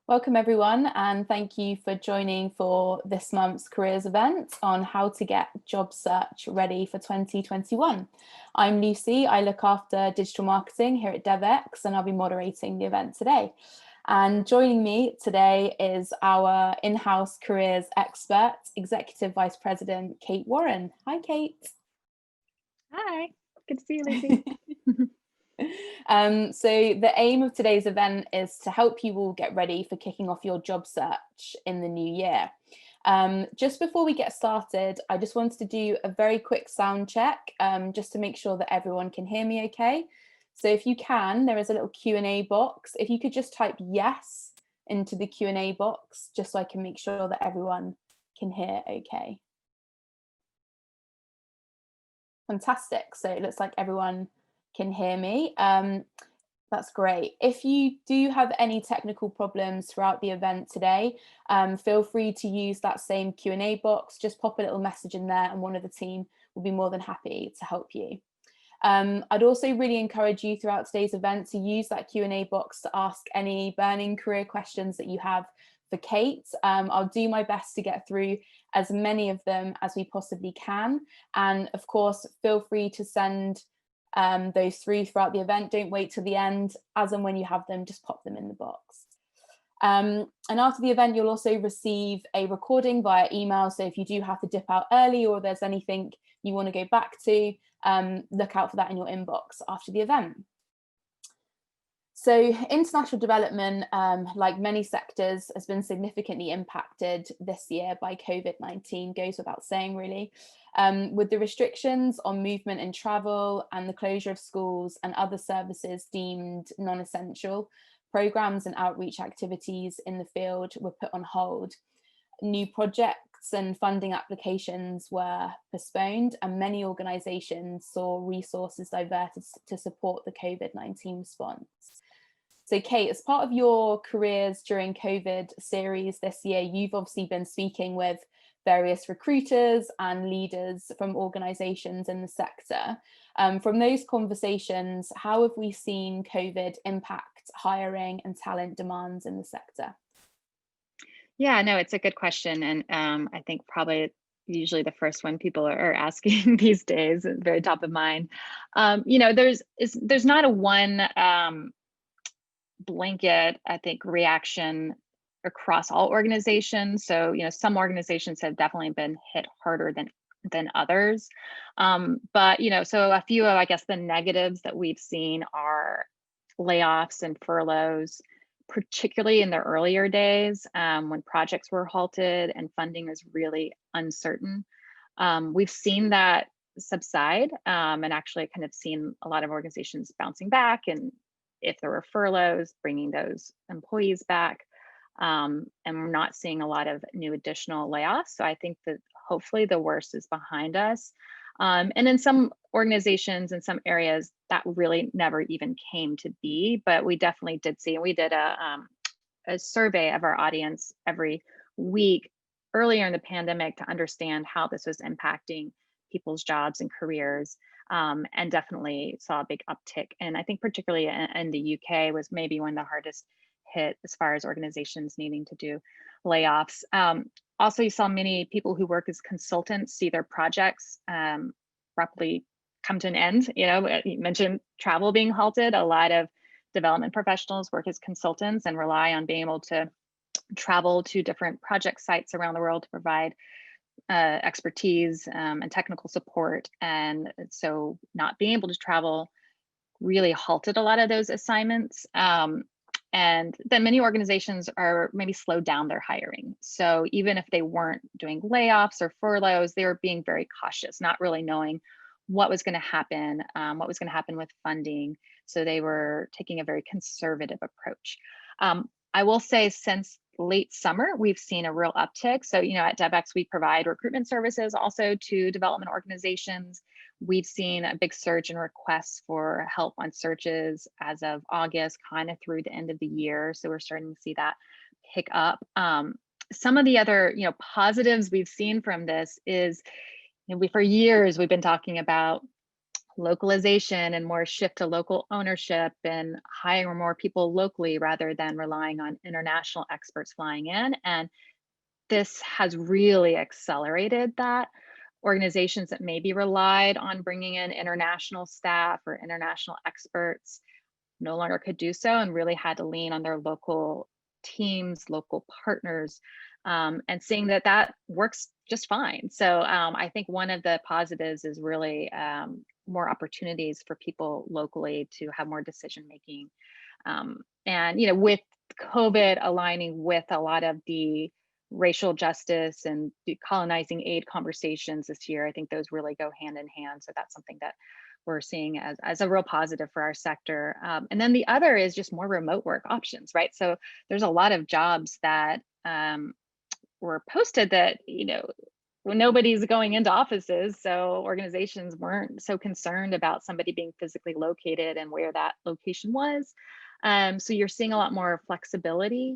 Welcome everyone, and thank you for joining for this month's careers event on how to get job search ready for 2021. I'm Lucy, I look after digital marketing here at Devex, and I'll be moderating the event today. And joining me today is our in-house careers expert, Executive Vice President, Kate Warren. Hi, Kate. Hi, good to see you, Lucy. So the aim of today's event is to help you all get ready for kicking off your job search in the new year. Just before we get started, I just wanted to do a very quick sound check just to make sure that everyone can hear me okay. So if you can, there is a little Q&A box. If you could just type yes into the Q&A box, just so I can make sure that everyone can hear okay. Fantastic. So it looks like everyone can hear me. That's great. If you do have any technical problems throughout the event today, feel free to use that same Q&A box. Just pop a little message in there and one of the team will be more than happy to help you. I'd also really encourage you throughout today's event to use that Q&A box to ask any burning career questions that you have for Kate. I'll do my best to get through as many of them as we possibly can. And of course, feel free to send those through throughout the event. Don't wait till the end. As and when you have them, just pop them in the box. And after the event, you'll also receive a recording via email. So if you do have to dip out early or there's anything you want to go back to, look out for that in your inbox after the event. So international development, like many sectors, has been significantly impacted this year by COVID-19, goes without saying really. With the restrictions on movement and travel and the closure of schools and other services deemed non-essential, programs and outreach activities in the field were put on hold. New projects and funding applications were postponed, and many organisations saw resources diverted to support the COVID-19 response. So Kate, as part of your careers during COVID series this year, you've obviously been speaking with various recruiters and leaders from organisations in the sector. From those conversations, how have we seen COVID impact hiring and talent demands in the sector? Yeah, no, it's a good question. And I think probably usually the first one people are asking these days, very top of mind. There's not a one blanket, I think, reaction across all organizations. So, some organizations have definitely been hit harder than others. But, so a few of, I guess, the negatives that we've seen are layoffs and furloughs, particularly in the earlier days when projects were halted and funding was really uncertain. We've seen that subside and actually kind of seen a lot of organizations bouncing back, and if there were furloughs, bringing those employees back. And we're not seeing a lot of new additional layoffs. So I think that hopefully the worst is behind us. And in some organizations in some areas that really never even came to be, but we definitely did see, and we did a survey of our audience every week earlier in the pandemic to understand how this was impacting people's jobs and careers. And definitely saw a big uptick. And I think particularly in the UK was maybe one of the hardest hit as far as organizations needing to do layoffs. Also, you saw many people who work as consultants see their projects abruptly come to an end. You mentioned travel being halted. A lot of development professionals work as consultants and rely on being able to travel to different project sites around the world to provide expertise and technical support. And so not being able to travel really halted a lot of those assignments. And then many organizations are maybe slowed down their hiring. So even if they weren't doing layoffs or furloughs, they were being very cautious, not really knowing what was going to happen, with funding. So they were taking a very conservative approach. I will say since late summer, we've seen a real uptick. So, at Devex, we provide recruitment services also to development organizations. We've seen a big surge in requests for help on searches as of August, kind of through the end of the year. So we're starting to see that pick up. Some of the other, positives we've seen from this is, for years, we've been talking about localization and more shift to local ownership and hiring more people locally rather than relying on international experts flying in. And this has really accelerated that. Organizations that maybe relied on bringing in international staff or international experts no longer could do so and really had to lean on their local teams, local partners, and seeing that that works just fine. So I think one of the positives is really more opportunities for people locally to have more decision making. And with COVID aligning with a lot of the racial justice and decolonizing aid conversations this year, I think those really go hand in hand. So that's something that we're seeing as a real positive for our sector. And then the other is just more remote work options, right? So there's a lot of jobs that were posted that, when nobody's going into offices, so organizations weren't so concerned about somebody being physically located and where that location was. So you're seeing a lot more flexibility